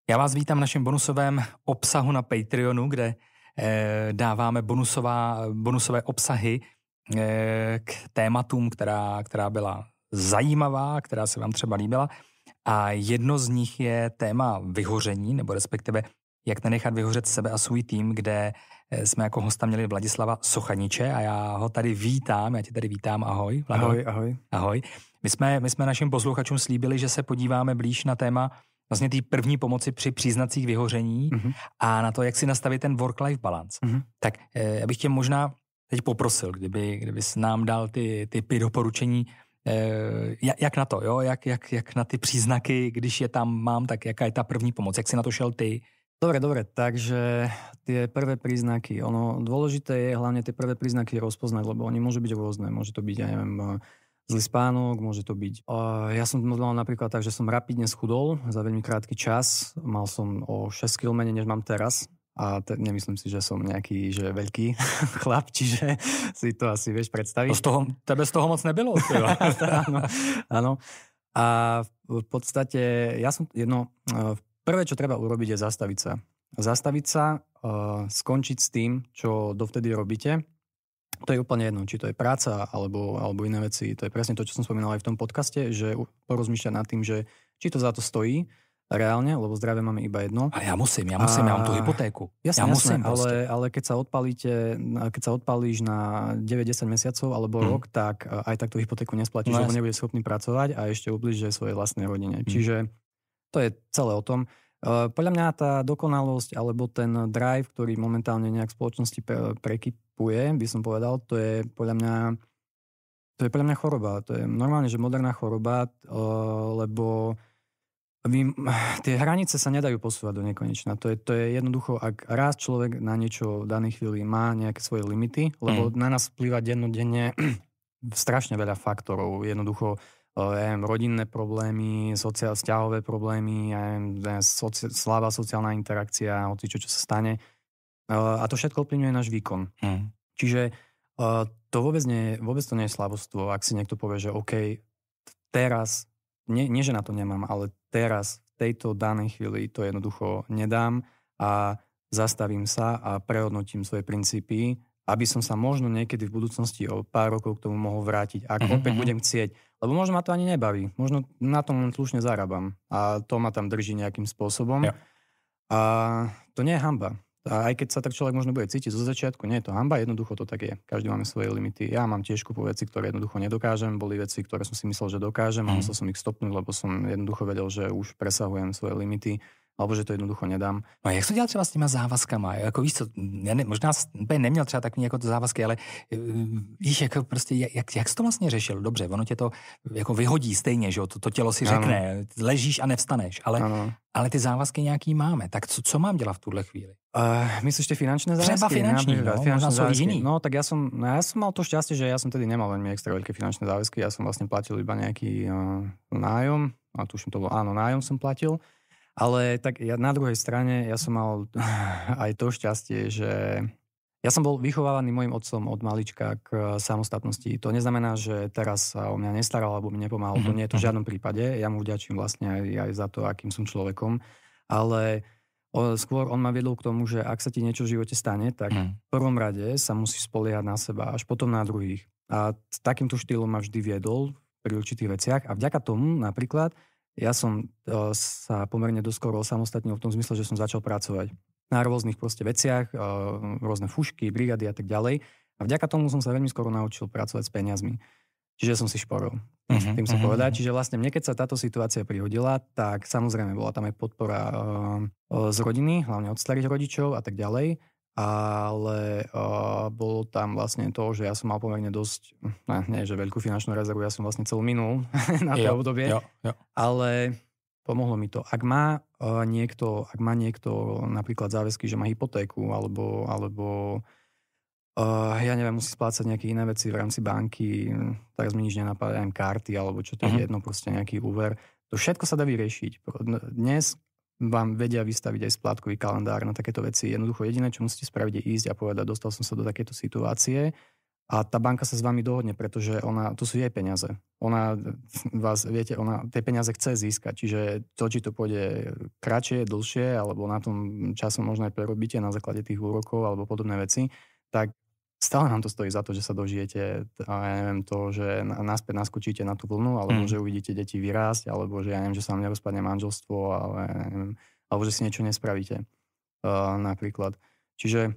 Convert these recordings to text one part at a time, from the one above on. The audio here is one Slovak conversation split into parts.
Já vás vítám v našem bonusovém obsahu na Patreonu, kde dáváme bonusové obsahy k tématům, která byla zajímavá, která se vám třeba líbila. A jedno z nich je téma vyhoření, nebo respektive jak nenechat vyhořet sebe a svůj tým, kde jsme jako hosta měli Vladislava Sochaniče a já ho tady vítám, já tě tady vítám, ahoj. Vlado. Ahoj. Ahoj. My jsme našim posluchačům slíbili, že se podíváme blíž na téma vlastně té první pomoci při příznacích vyhoření a na to, jak si nastavit ten work-life balance. Tak já bych tě možná teď poprosil, kdyby jsi nám dal ty typy doporučení, jak na to, jo? Jak na ty příznaky, když je tam mám, tak jaká je ta první pomoc, jak si na to šel ty? Dobre, takže tie prvé príznaky, dôležité je hlavne tie prvé príznaky rozpoznať, lebo oni môžu byť rôzne, môže to byť, ja neviem, zlý spánok, môže to byť. Ja som mal napríklad tak, že som rapidne schudol za veľmi krátky čas, mal som o 6 kg menej, než mám teraz. A nemyslím si, že som nejaký veľký chlap, čiže si to asi vieš predstaviť. Tebe z toho moc nebylo. Áno. A v podstate prvé, čo treba urobiť, je zastaviť sa. Zastaviť sa, skončiť s tým, čo dovtedy robíte. To je úplne jedno, či to je práca alebo iné veci. To je presne to, čo som spomínal aj v tom podcaste, že porozmýšľať nad tým, že či to za to stojí reálne, lebo zdravie máme iba jedno. A ja mám tú hypotéku. Jasne, ale keď sa odpálíš na 9-10 mesiacov alebo rok, tak aj tak tú hypotéku nesplatíš, lebo nebudeš schopný pracovať a ešte ubližuje svojej vlastnej rodine. Čiže to je celé o tom. Podľa mňa tá dokonalosť alebo ten drive, ktorý momentálne nejak v spoločnosti prekypuje, by som povedal, to je podľa mňa choroba. To je normálne, že moderná choroba, lebo tie hranice sa nedajú posúvať do nekonečna. To je jednoducho, ak raz človek na niečo v danej chvíli má nejaké svoje limity, lebo na nás vplýva dennodenne strašne veľa faktorov. Jednoducho rodinné problémy, vzťahové problémy, slabá sociálna interakcia, čo sa stane. A to všetko ovplyvňuje náš výkon. Čiže to vôbec to nie je slabosstvo, ak si niekto povie, že OK, teraz, nie že na to nemám, ale teraz, v tejto danej chvíli to jednoducho nedám a zastavím sa a prehodnotím svoje princípy, aby som sa možno niekedy v budúcnosti o pár rokov k tomu mohol vrátiť, ak opäť budem chcieť. Lebo možno ma to ani nebaví. Možno na tom len slušne zarábam. A to ma tam drží nejakým spôsobom. Ja. A to nie je hanba. A aj keď sa tak človek možno bude cítiť zo začiatku, nie je to hanba, jednoducho to tak je. Každý máme svoje limity. Ja mám tiež kupu veci, ktoré jednoducho nedokážem. Boli veci, ktoré som si myslel, že dokážem a musel som ich stopnúť, lebo som jednoducho vedel, že už presahujem svoje limity. Alebo že to jednoducho nedám. No a jak to dělal třeba s těma závazkama? Jako víš co, možná úplně neměl třeba takový jako to závazky, ale víš, jako prostě, jak jsi to vlastně řešil? Dobře, ono tě to jako vyhodí stejně, že jo? To tělo si řekne, ležíš a nevstaneš, ale ty závazky nějaký máme. Tak co mám dělat v tuhle chvíli? Myslíš tie finančné záväzky? Třeba finanční, finančné záväzky. No tak ja som mal to šťastie, že ja som tedy nemal veľmi extra veľké finančné záväzky. Ja som vlastne platil iba nejaký nájom. A tuším to bolo, nájom som platil. Ale tak na druhej strane ja som mal aj to šťastie, že ja som bol vychovávaný mojim otcom od malička k samostatnosti. To neznamená, že teraz sa o mňa nestaral alebo mi nepomáhal. To nie je to v žiadnom prípade. Ja mu vďačím vlastne aj za to, akým som človekom. Ale skôr on ma viedol k tomu, že ak sa ti niečo v živote stane, tak v prvom rade sa musíš spoliehať na seba, až potom na druhých. A takýmto štýlom ma vždy viedol pri určitých veciach. A vďaka tomu napríklad ja som sa pomerne doskoro osamostatnil v tom zmysle, že som začal pracovať na rôznych proste veciach, rôzne fušky, brigady a tak ďalej. A vďaka tomu som sa veľmi skoro naučil pracovať s peniazmi. Čiže som si šporil. Tým sa povedať. Čiže vlastne mne, keď sa táto situácia prihodila, tak samozrejme bola tam aj podpora z rodiny, hlavne od starých rodičov a tak ďalej. Ale bolo tam vlastne to, že ja som mal pomerne dosť, nie že veľkú finančnú rezervu, ja som vlastne celú minul na to obdobie, ale pomohlo mi to. Ak má niekto napríklad záväzky, že má hypotéku alebo ja neviem, musí splácať nejaké iné veci v rámci banky, teraz mi nič nenapadá, karty alebo čo to je jedno, proste nejaký úver, to všetko sa dá vyriešiť. Dnes vám vedia vystaviť aj splátkový kalendár na takéto veci. Jednoducho jediné, čo musíte spraviť, je ísť a povedať, dostal som sa do takéto situácie, A tá banka sa s vami dohodne, pretože to sú jej peniaze. Ona tie peniaze chce získať. Čiže či to pôjde kratšie, dlhšie, alebo na tom časom možno aj prerobíte na základe tých úrokov alebo podobné veci, tak stále nám to stojí za to, že sa dožijete, ja neviem, to, že naspäť naskočíte na tú vlnu, alebo že uvidíte deti vyrásť, alebo že ja neviem, že sa vám nerozpadne manželstvo, alebo že si niečo nespravíte. Napríklad. Čiže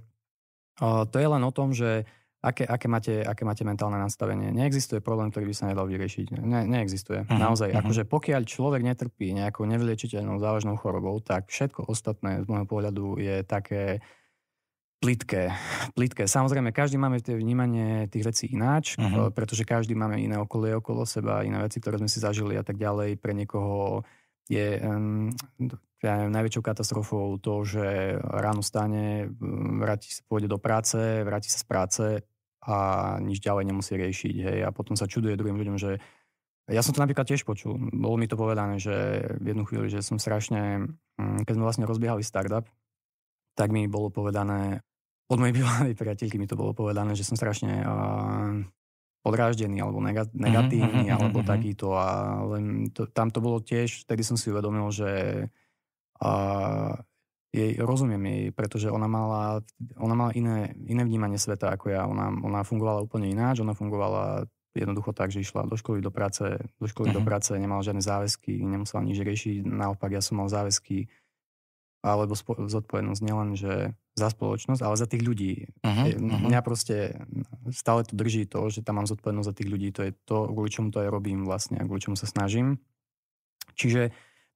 to je len o tom, že aké máte mentálne nastavenie. Neexistuje problém, ktorý by sa nedal vyriešiť. Neexistuje. Naozaj. Akože pokiaľ človek netrpí nejakou nevyliečiteľnou závažnou chorobou, tak všetko ostatné z môjho pohľadu je také plitké. Samozrejme, každý máme vnímanie tých vecí ináč, pretože každý máme iné okolie okolo seba, iné veci, ktoré sme si zažili a tak ďalej. Pre niekoho je najväčšou katastrofou to, že ráno stane, pôjde do práce, vráti sa z práce a nič ďalej nemusí riešiť. Hej. A potom sa čuduje druhým ľuďom, že ja som to napríklad tiež počul. Bolo mi to povedané, že v jednu chvíli, že som strašne, keď sme vlastne rozbiehali startup, tak mi bolo povedané, od mojej bývalej priateľky mi to bolo povedané, že som strašne podráždený alebo negatívny alebo takýto. Ale tam to bolo tiež, vtedy som si uvedomil, že rozumiem jej, pretože ona mala iné vnímanie sveta ako ja. Ona fungovala úplne ináč, ona fungovala jednoducho tak, že išla do školy, do práce, nemala žiadne záväzky, nemusela nič riešiť. Naopak, ja som mal záväzky alebo zodpovednosť nielen, že za spoločnosť, ale za tých ľudí. Mňa proste stále to drží to, že tam mám zodpovednosť za tých ľudí. To je to, kvôli čomu to aj robím vlastne a kvôli čomu sa snažím. Čiže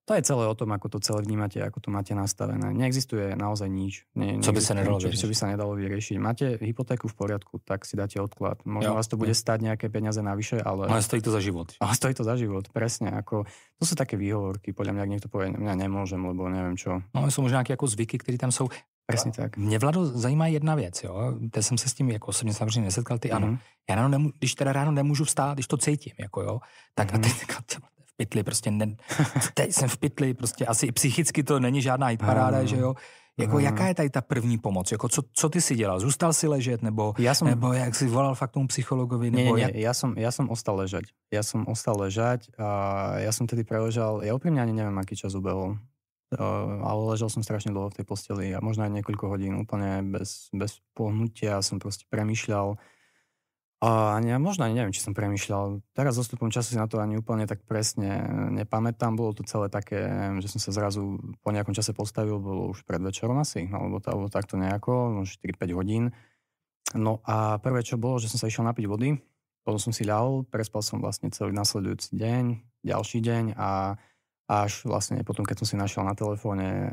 to je celé o tom, ako to celé vnímate, ako to máte nastavené. Neexistuje naozaj nič. Čo by sa nedalo vyriešiť. Máte hypotéku v poriadku, tak si dáte odklad. Možno vás to bude stáť nejaké peniaze navyše, ale stojí to za život. Ale stojí to za život, presne. To sú také výhovorky, podľa mňa, ak niekto povie, mňa nemôžem, lebo neviem čo. No, jsou možná nějaké jako zvyky, které tam jsou. Presne tak. Mě, Vlado, zajímá jedna věc, jo. Teď jsem se s tím jako osobně samozřejmě nesetkal, ty ano. Já když teda ráno nemůžu vstát, když to cítím, jako jo, tak a teď v pytli prostě, teď jsem v pytli, prostě asi psychicky to není žádná hitparáda, že jo. Jako jaká je tady ta první pomoc? Jako co ty si dělal? Zůstal si ležet? Nebo jak si volal fakt tomu psychologovi? Nebo nie, ja som ostal ležať. A ja som tedy preležal, ja úprimne ani neviem, aký čas ubehol. Ale ležal som strašne dlho v tej posteli a možno aj niekoľko hodín úplne bez pohnutia som proste premýšľal. A možno ani neviem, či som premýšľal. Teraz s odstupom času si na to ani úplne tak presne nepamätám. Bolo to celé také, že som sa zrazu po nejakom čase postavil, bolo už pred večerom asi, alebo takto nejako, 4-5 hodín. No a prvé, čo bolo, že som sa išiel napiť vody, potom som si ľahol, prespal som vlastne celý nasledujúci deň, ďalší deň a až vlastne potom, keď som si našiel na telefóne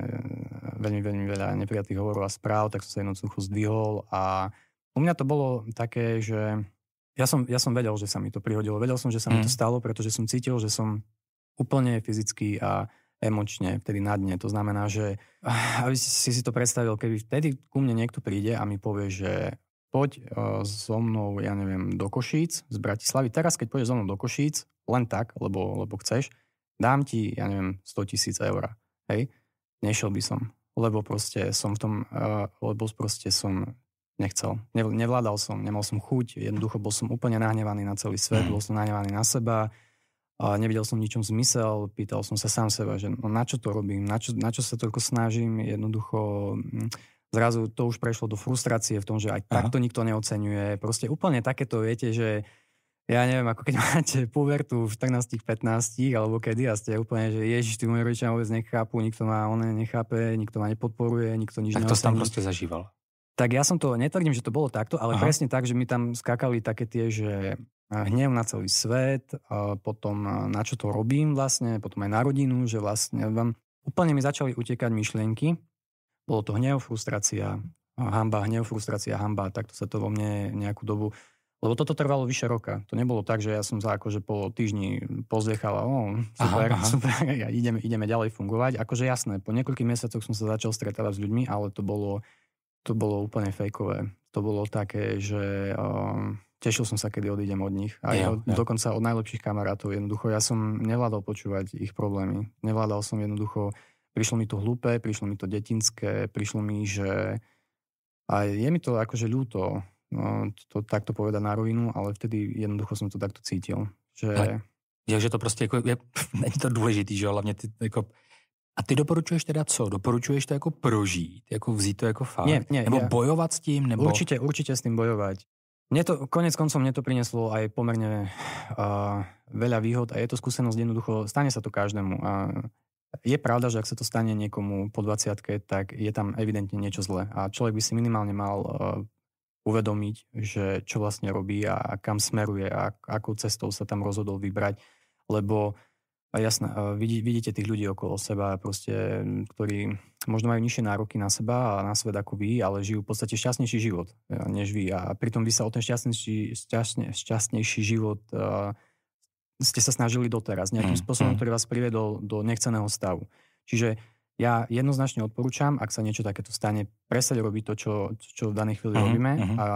veľmi, veľmi veľa neprijatých hovorov a správ, tak som sa jednoducho zdvihol a u mňa to bolo také, že ja som vedel, že sa mi to prihodilo. Vedel som, že sa mi to stalo, pretože som cítil, že som úplne fyzicky a emočne vtedy na dne. To znamená, že aby si to predstavil, keby vtedy ku mne niekto príde a mi povie, že poď so mnou, ja neviem, do Košíc z Bratislavy. Teraz, keď pôjdeš so mnou do Košíc, len tak, lebo chceš, dám ti, ja neviem, 100 000 eur. Hej? Nešiel by som, lebo proste som nechcel. Nevládal som, nemal som chuť, jednoducho bol som úplne nahnevaný na celý svet, bol som nahnevaný na seba, a nevidel som ničom zmysel, pýtal som sa sám seba, že na čo to robím, na čo sa toľko snažím, jednoducho zrazu to už prešlo do frustrácie v tom, že aj takto nikto neoceňuje. Proste úplne takéto, viete, že ja neviem, ako keď máte pubertu v 14-15, alebo kedy a ste úplne, že ježiš, tí moji rodičia vôbec nechápu, nikto ma nechápe, nikto ma nepodporuje, nikto nič neocení. Tak to tam proste zažíval. Tak ja som to, netvrdím, že to bolo takto, ale presne tak, že mi tam skákali také tie, že hnev na celý svet, a potom na čo to robím vlastne, potom aj na rodinu, že vlastne úplne mi začali utekať myšlienky. Bolo to hnev, frustrácia, hamba, takto sa to vo mne nejakú dobu. Lebo toto trvalo vyše roka. To nebolo tak, že ja som sa akože po týždni pozdechal a super, ideme ďalej fungovať. Akože jasné, po niekoľkých mesiacoch som sa začal stretávať s ľuďmi, ale to bolo úplne fejkové. To bolo také, že tešil som sa, kedy odídem od nich. Dokonca od najlepších kamarátov. Jednoducho, ja som nevládal počúvať ich problémy. Prišlo mi to hlúpe, prišlo mi to detinské, prišlo mi, že a je mi to akože ľúto. takto povedať na rovinu, ale vtedy jednoducho som to takto cítil. Že to prostě jako, není to důležitý, že hlavně ty jako... A ty doporučuješ teda co? Doporučuješ to jako prožít? Jako vzít to jako fakt? Nie, nebo bojovat s tím? Nebo... Určite s tým bojovať. Konec koncom mne to prinieslo aj pomerne veľa výhod a je to skúsenosť jednoducho, stane sa to každému. Je pravda, že ak sa to stane niekomu po 20-ke, tak je tam evidentne niečo zlé. A človek by si minimálne mal uvedomiť, že čo vlastne robí a kam smeruje a akou cestou sa tam rozhodol vybrať. Lebo jasné, vidíte tých ľudí okolo seba, proste, ktorí možno majú nižšie nároky na seba a na svet ako vy, ale žijú v podstate šťastnejší život než vy. A pritom vy sa o ten šťastnejší život ste sa snažili doteraz nejakým spôsobom, ktorý vás priviedol do nechceného stavu. Čiže ja jednoznačne odporúčam, ak sa niečo takéto stane, prestať robiť to, čo v danej chvíli robíme a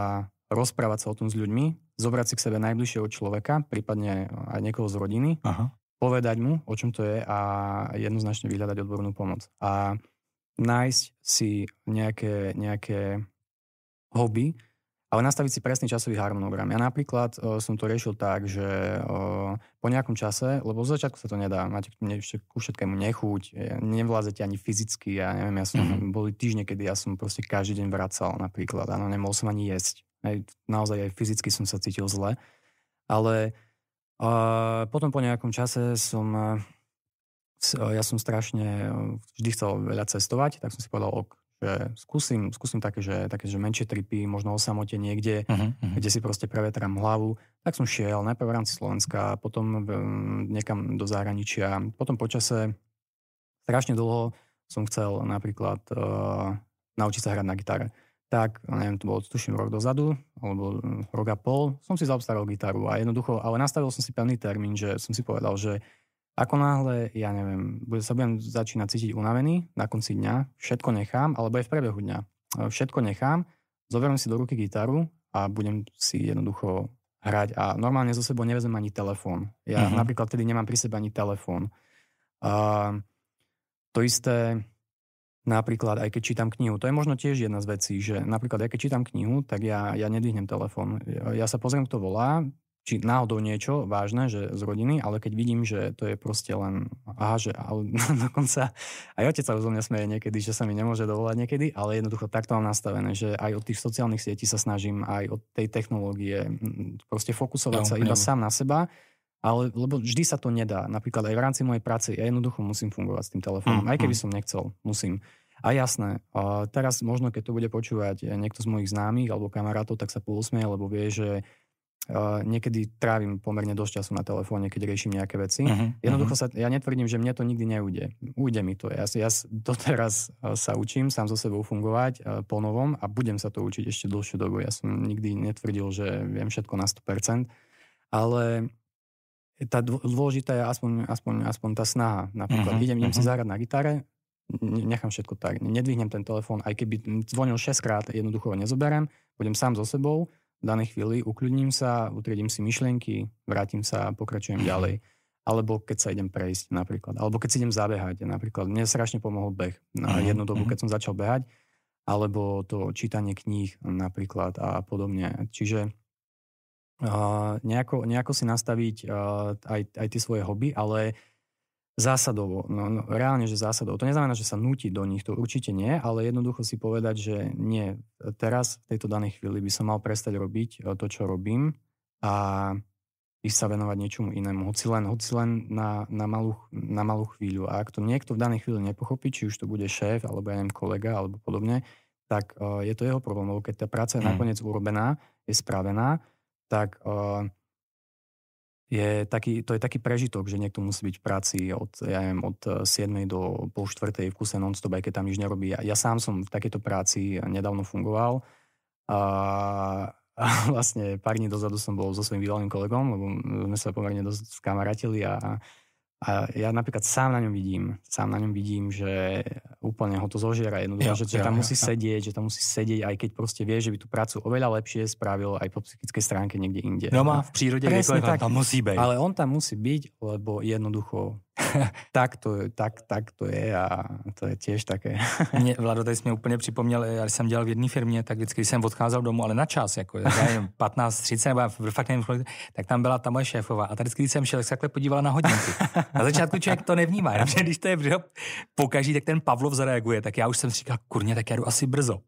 rozprávať sa o tom s ľuďmi, zobrať si k sebe najbližšieho človeka, prípadne aj niekoho z rodiny, povedať mu, o čom to je a jednoznačne vyhľadať odbornú pomoc. A nájsť si nejaké hobby, ale nastaviť si presný časový harmonogram. Ja napríklad som to riešil tak, že po nejakom čase, lebo z začiatku sa to nedá, máte ku všetkému nechuť, nevlázete ani fyzicky, ja neviem, boli týždne, kedy ja som proste každý deň vracal napríklad, áno, nemohol som ani jesť. Naozaj aj fyzicky som sa cítil zle, ale potom po nejakom čase ja som strašne vždy chcel veľa cestovať, tak som si povedal, že skúsim také, že menšie tripy, možno o samote niekde, kde si proste prevetrám hlavu. Tak som šiel najprv v rámci Slovenska, potom niekam do zahraničia. Potom počase strašne dlho som chcel napríklad naučiť sa hrať na gitare. Tak, neviem, to bolo tuším rok dozadu, alebo rok a pol, som si zaobstaral gitaru a jednoducho, ale nastavil som si pevný termín, že som si povedal, že ako náhle, ja neviem, budem začínať cítiť unavený na konci dňa, všetko nechám, alebo aj v priebehu dňa. Všetko nechám, zoberiem si do ruky gitaru a budem si jednoducho hrať a normálne zo sebou nevezem ani telefón. Ja napríklad vtedy nemám pri sebe ani telefón. To isté napríklad aj keď čítam knihu. To je možno tiež jedna z vecí, že napríklad aj keď čítam knihu, tak ja nedvihnem telefón. Ja sa pozriem, kto volá, či náhodou niečo vážne, že z rodiny, ale keď vidím, že to je proste len, že dokonca aj otec sa zo mňa smeje niekedy, že sa mi nemôže dovolať niekedy, ale jednoducho takto mám nastavené, že aj od tých sociálnych sietí sa snažím, aj od tej technológie proste fokusovať sa iba sám na seba, ale lebo vždy sa to nedá. Napríklad aj v rámci mojej práce ja jednoducho musím fungovať s tým telefónom, aj keby som nechcel, musím. A jasné, teraz možno keď to bude počúvať niekto z mojich známych alebo kamarátov, tak sa pousmieje, lebo vie, že niekedy trávim pomerne dosť času na telefóne, keď riešim nejaké veci. Jednoducho ja netvrdím, že mne to nikdy neujde. Ujde mi to. Ja doteraz sa učím sám so sebou fungovať po novom a budem sa to učiť ešte dlhšiu dobu. Ja som nikdy netvrdil, že viem všetko na 100%, ale tá dôležitá je aspoň tá snaha. Napríklad idem si zahrať na gitare, nechám všetko tak. Nedvihnem ten telefón, aj keby zvonil 6 krát, jednoducho ho nezoberiem, budem sám so sebou, v danej chvíli ukľudním sa, utriedím si myšlienky, vrátim sa a pokračujem ďalej. Alebo keď sa idem prejsť napríklad. Alebo keď si idem zabehať napríklad. Mne strašne pomohol beh na jednu dobu, keď som začal behať. Alebo to čítanie kníh napríklad a podobne. Čiže nejako si nastaviť aj tie svoje hobby, ale zásadovo, reálne, že zásadovo. To neznamená, že sa núti do nich, to určite nie, ale jednoducho si povedať, že nie, teraz v tejto danej chvíli by som mal prestať robiť to, čo robím a ísť sa venovať niečomu inému, hoci len na malú chvíľu. A ak to niekto v danej chvíli nepochopí, či už to bude šéf, alebo ja neviem, kolega, alebo podobne, tak je to jeho problém, lebo keď tá práca je nakoniec urobená, je spravená, tak to je taký prežitok, že niekto musí byť v práci od 7 do pol 4 v kuse non-stop, aj keď tam nič nerobí. Ja sám som v takejto práci nedávno fungoval a vlastne pár dní dozadu som bol so svojím bývalým kolegom, lebo sme sa pomerne dosť skamarátili a ja napríklad sám na ňom vidím, že úplne ho to zožiera jednoducho, že tam musí sedieť, aj keď proste vie, že by tú prácu oveľa lepšie spravil aj po psychickej stránke niekde inde. No má v prírode, tam musí byť. Ale on tam musí byť, lebo jednoducho Tak to je a to je tiež také. Vlado, tady jsi mě úplně připomněl, já když jsem dělal v jedné firmě, tak vždycky, když jsem odcházel domů, ale na čas, jako 15:30, nebo fakt nevím, tak tam byla ta moje šéfová. A tady, když jsem šel, tak se takhle podívala na hodinky. Na začátku člověk to nevnímá, protože když to je pokaží, tak ten Pavlov zareaguje, tak já už jsem si říkal, kurně, tak já jdu asi brzo.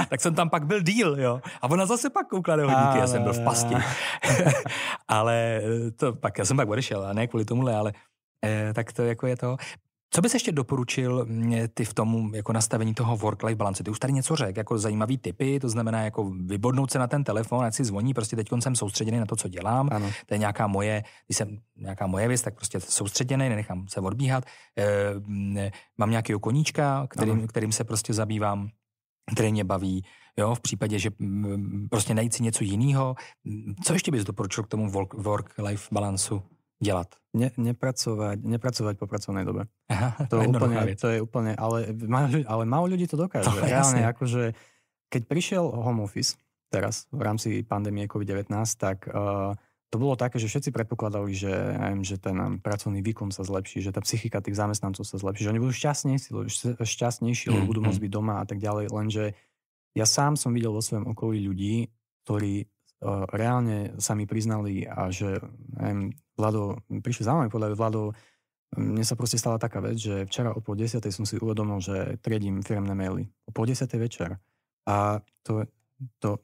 Tak jsem tam pak byl díl, jo. A ona zase pak koukla na hodinky, já jsem byl v pasti. Ale to pak, já jsem pak odešel, a ne kvůli tomuhle, ale tak to jako je to. Co bys ještě doporučil ty v tom jako nastavení toho work-life balance? Ty už tady něco řekl, jako zajímavý tipy, to znamená jako vybodnout se na ten telefon, ať si zvoní, prostě teď jsem soustředěný na to, co dělám. Ano. To je nějaká moje, když jsem nějaká moje věc, tak prostě soustředěný, nenechám se odbíhat. Mám nějakého koníčka, kterým se prostě zabývám, který mě baví. Jo, v případě, že prostě najít si něco jiného. Co ještě bys doporučil k tomu work-life balancu dělat? Nepracovať po pracovnej dobe. Aha, to je úplne, ale málo ľudí to dokáže. To reálne, akože, keď prišiel home office teraz v rámci pandémie COVID-19, tak to bolo také, že všetci predpokladali, že ten pracovný výkon sa zlepší, že tá psychika tých zamestnancov sa zlepší, že oni budú šťastnejší, lebo budú môcť byť doma a tak ďalej, lenže ja sám som videl vo svojom okolí ľudí, ktorí reálne sa mi priznali a že Vlado, prišli za mnou a povedali, Vlado, mne sa proste stala taká vec, že včera o 9:30 som si uvedomil, že triedím firemné maily. O 9:30 večer. A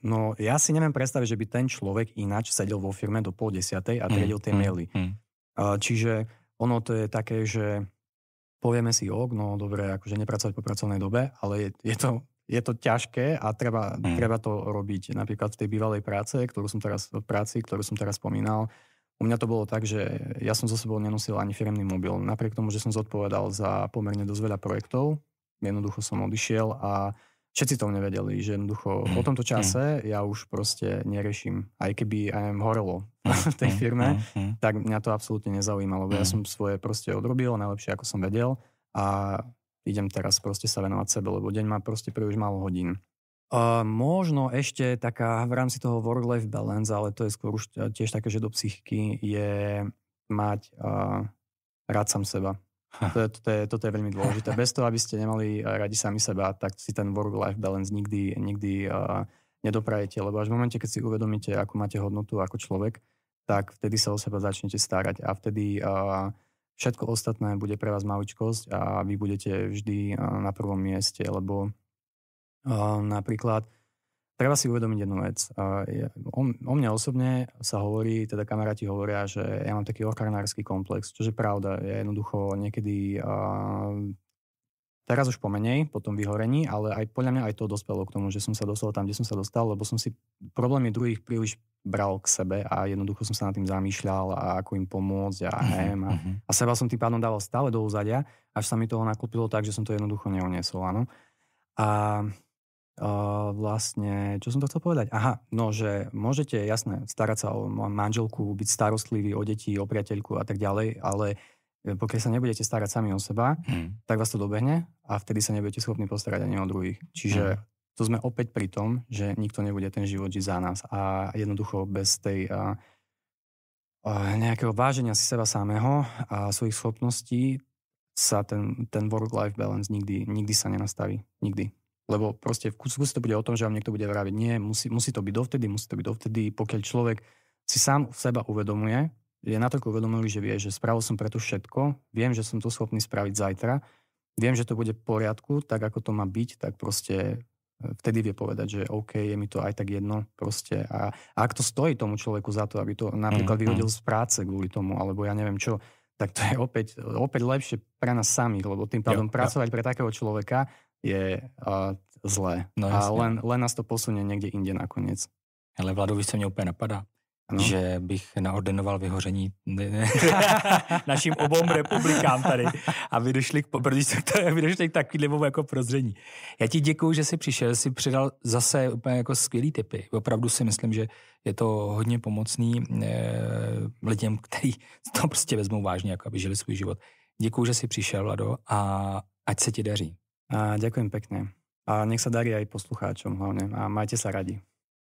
no ja si neviem predstaviť, že by ten človek ináč sedel vo firme do 9:30 a triedil tie maily. Čiže ono to je také, že povieme si no dobre, akože nepracovať po pracovnej dobe, ale je to ťažké a treba to robiť. Napríklad v tej bývalej práci, ktorú som teraz spomínal, u mňa to bolo tak, že ja som so sebou nenosil ani firemný mobil. Napriek tomu, že som zodpovedal za pomerne dosť veľa projektov, jednoducho som odišiel a všetci to nevedeli, že jednoducho po tomto čase ja už proste neriešim. Aj keby horelo v tej firme, tak mňa to absolútne nezaujímalo, lebo ja som svoje proste odrobil najlepšie, ako som vedel a idem teraz proste sa venovať sebe, lebo deň má proste príliš málo hodín. Možno ešte taká v rámci toho work-life balance, ale to je skôr už tiež také, že do psychiky je mať rád sám seba. Toto je veľmi dôležité. Bez toho, aby ste nemali radi sami seba, tak si ten work-life balance nikdy nedoprajete, lebo až v momente, keď si uvedomíte, akú máte hodnotu ako človek, tak vtedy sa o seba začnete starať a vtedy všetko ostatné bude pre vás maličkosť a vy budete vždy na prvom mieste, lebo napríklad treba si uvedomiť jednu vec. O mne osobne sa hovorí, teda kamaráti hovoria, že ja mám taký ochranársky komplex, čo je pravda. Ja jednoducho niekedy teraz už pomenej po tom vyhorení, ale aj podľa mňa aj to dospelo k tomu, že som sa dostal tam, kde som sa dostal, lebo som si problémy druhých príliš bral k sebe a jednoducho som sa nad tým zamýšľal a ako im pomôcť a seba som tým pádom dával stále do úzadia, až sa mi toho nakúpilo tak, že som to jednoducho neuniesol, áno. A vlastne, čo som to chcel povedať? Že môžete, jasné, starať sa o manželku, byť starostlivý o deti, o priateľku a tak ďalej, ale pokiaľ sa nebudete starať sami o seba, tak vás to dobehne a vtedy sa nebudete schopní postarať ani o druhých. Čiže to sme opäť pri tom, že nikto nebude ten život žiť za nás a jednoducho bez tej nejakého váženia si seba samého a svojich schopností sa ten work-life balance nikdy sa nenastaví. Nikdy. Lebo proste v kúsku to bude o tom, že vám niekto bude vraviť, nie, musí to byť dovtedy, pokiaľ človek si sám seba uvedomuje, je natoľko uvedomilý, že vie, že spravil som preto všetko, viem, že som to schopný spraviť zajtra, viem, že to bude v poriadku, tak ako to má byť, tak proste vtedy vie povedať, že OK, je mi to aj tak jedno proste. A ak to stojí tomu človeku za to, aby to napríklad vyhodil z práce kvôli tomu, alebo ja neviem čo, tak to je opäť lepšie pre nás samých, lebo tým pádom pracovať pre takého človeka je zlé. No, a len nás to posunie někde jinde nakonec. Ale Vlado, víš, co mě úplně napadá? Ano? Že bych naordinoval vyhoření našim obou republikám tady a vydošli k takovému jako prozření. Já ti děkuju, že jsi přišel, jsi přidal zase úplně jako skvělý tipy. Opravdu si myslím, že je to hodně pomocný lidem, kteří to prostě vezmou vážně, jako aby žili svůj život. Děkuju, že jsi přišel, Vlado, a ať se ti daří. Ďakujem pekne. A nech sa darí aj poslucháčom hlavne. A majte sa radi.